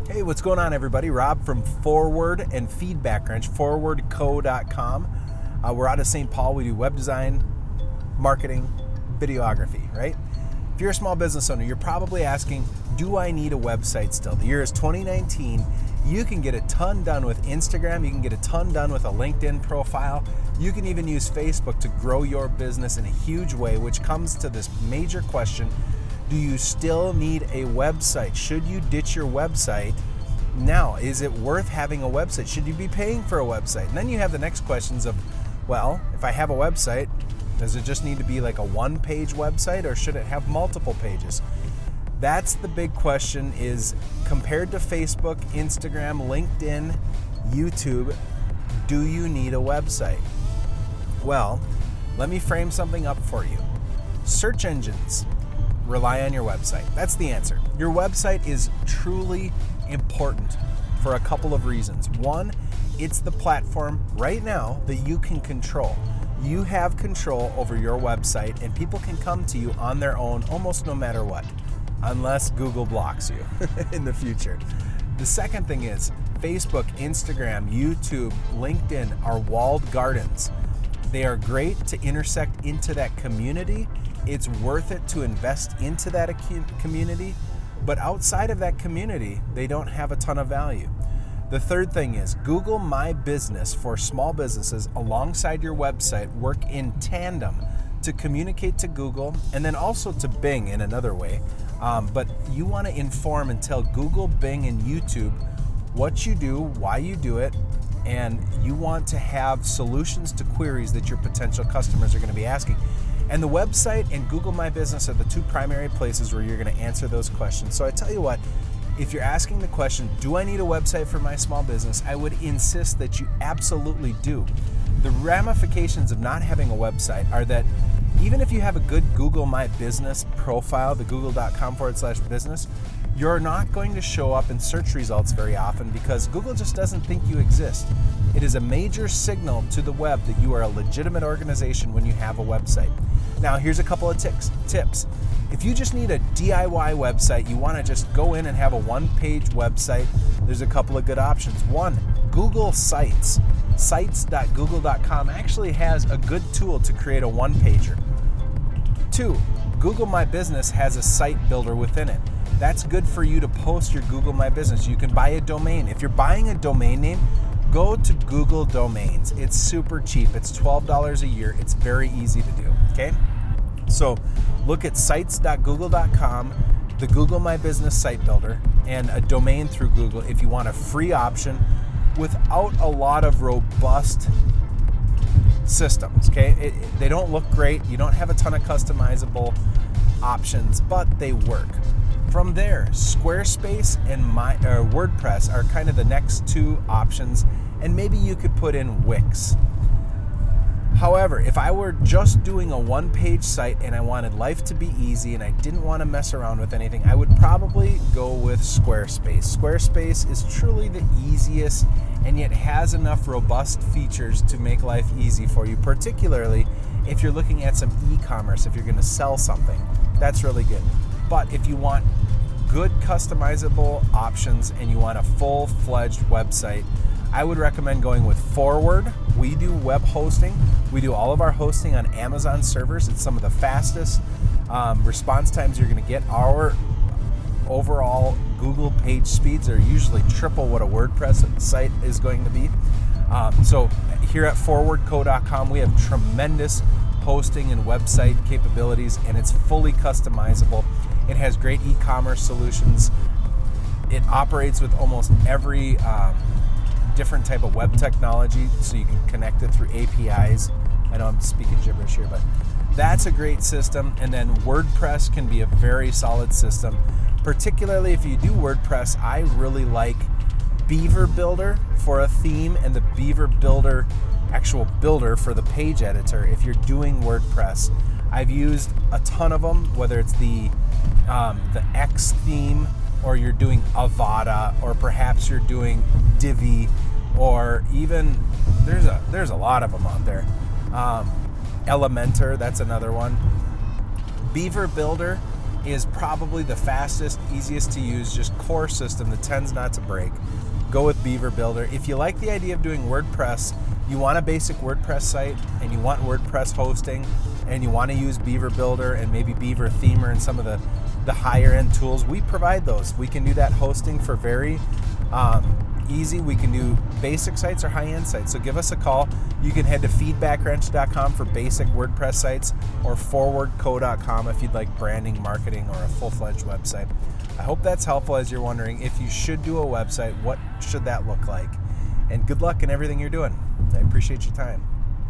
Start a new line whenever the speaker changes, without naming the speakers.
Hey, what's going on, everybody? Rob from Forward and Feedbackwrench, forwardco.com. We're out of St. Paul. We do web design, marketing, videography, right? If you're a small business owner, you're probably asking, do I need a website still? The year is 2019. You can get a ton done with Instagram. You can get a ton done with a LinkedIn profile. You can even use Facebook to grow your business in a huge way, which comes to this major question. Do you still need a website? Should you ditch your website now? Is it worth having a website? Should you be paying for a website? And then you have the next questions of, well, if I have a website, does it just need to be like a one-page website, or should it have multiple pages? That's the big question, is compared to Facebook, Instagram, LinkedIn, YouTube, do you need a website? Well, let me frame something up for you. Search engines rely on your website. That's the answer. Your website is truly important for a couple of reasons. One, it's the platform right now that you can control. You have control over your website, and people can come to you on their own almost no matter what, unless Google blocks you in the future. The second thing is Facebook, Instagram, YouTube, LinkedIn are walled gardens. They are great to intersect into that community. It's worth it to invest into that community, but outside of that community, they don't have a ton of value. The third thing is Google My Business for small businesses alongside your website work in tandem to communicate to Google and then also to Bing in another way. But you want to inform and tell Google, Bing, and YouTube what you do, why you do it, and you want to have solutions to queries that your potential customers are going to be asking. And the website and Google My Business are the two primary places where you're going to answer those questions. So I tell you what, if you're asking the question, do I need a website for my small business? I would insist that you absolutely do. The ramifications of not having a website are that even if you have a good Google My Business profile, the google.com/business, you're not going to show up in search results very often because Google just doesn't think you exist. It is a major signal to the web that you are a legitimate organization when you have a website. Now, here's a couple of tips. If you just need a DIY website, you want to just go in and have a one-page website, there's a couple of good options. One, Google Sites. Sites.google.com actually has a good tool to create a one-pager. Two, Google My Business has a site builder within it. That's good for you to post your Google My Business. You can buy a domain. If you're buying a domain name, go to Google Domains. It's super cheap. It's $12 a year. It's very easy to do, okay? So look at sites.google.com, the Google My Business site builder, and a domain through Google if you want a free option without a lot of robust systems, okay? They don't look great. You don't have a ton of customizable options, but they work. From there, Squarespace and WordPress are kind of the next two options, and maybe you could put in Wix. However, if I were just doing a one-page site and I wanted life to be easy and I didn't want to mess around with anything, I would probably go with Squarespace. Squarespace is truly the easiest and yet has enough robust features to make life easy for you, particularly if you're looking at some e-commerce, if you're going to sell something. That's really good. But if you want good customizable options and you want a full-fledged website, I would recommend going with Forward. We do web hosting. We do all of our hosting on Amazon servers. It's some of the fastest response times you're going to get. Our overall Google page speeds are usually triple what a WordPress site is going to be. So here at forwardco.com, we have tremendous hosting and website capabilities, and it's fully customizable. It has great e-commerce solutions. It operates with almost every different type of web technology, so you can connect it through APIs. I know I'm speaking gibberish here, but that's a great system. And then WordPress can be a very solid system. Particularly if you do WordPress, I really like Beaver Builder for a theme and the Beaver Builder actual builder for the page editor if you're doing WordPress. I've used a ton of them, whether it's the X theme, or you're doing Avada, or perhaps you're doing Divi, or even there's a lot of them out there. Elementor, that's another one. Beaver Builder is probably the fastest, easiest to use, just core system that tends not to break. Go with Beaver Builder. If you like the idea of doing WordPress, you want a basic WordPress site and you want WordPress hosting and you want to use Beaver Builder and maybe Beaver Themer and some of the higher end tools, we provide those. We can do that hosting for very easy. We can do basic sites or high-end sites. So give us a call. You can head to feedbackwrench.com for basic WordPress sites or forwardco.com if you'd like branding, marketing, or a full-fledged website. I hope that's helpful as you're wondering if you should do a website, what should that look like? And good luck in everything you're doing. I appreciate your time.